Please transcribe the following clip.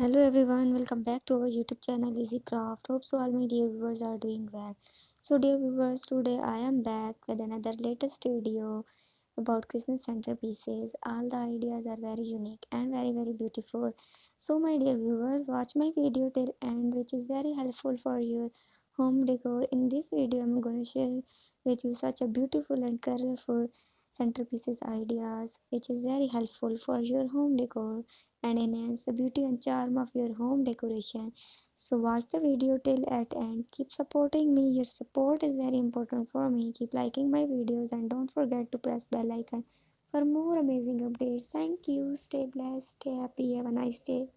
Hello everyone, welcome back to our YouTube channel Easy Craft. Hope so all my dear viewers are doing well. So dear viewers, today I am back with another latest video about Christmas centerpieces. All the ideas are very unique and very beautiful. So my dear viewers, watch my video till end, which is very helpful for your home decor. In this video I'm going to share with you such a beautiful and colorful centerpieces ideas which is very helpful for your home decor and enhance the beauty and charm of your home decoration. So watch the video till at end. Keep supporting me. Your support is very important for me. Keep liking my videos and don't forget to press bell icon for more amazing updates. Thank you. Stay blessed. Stay happy. Have a nice day.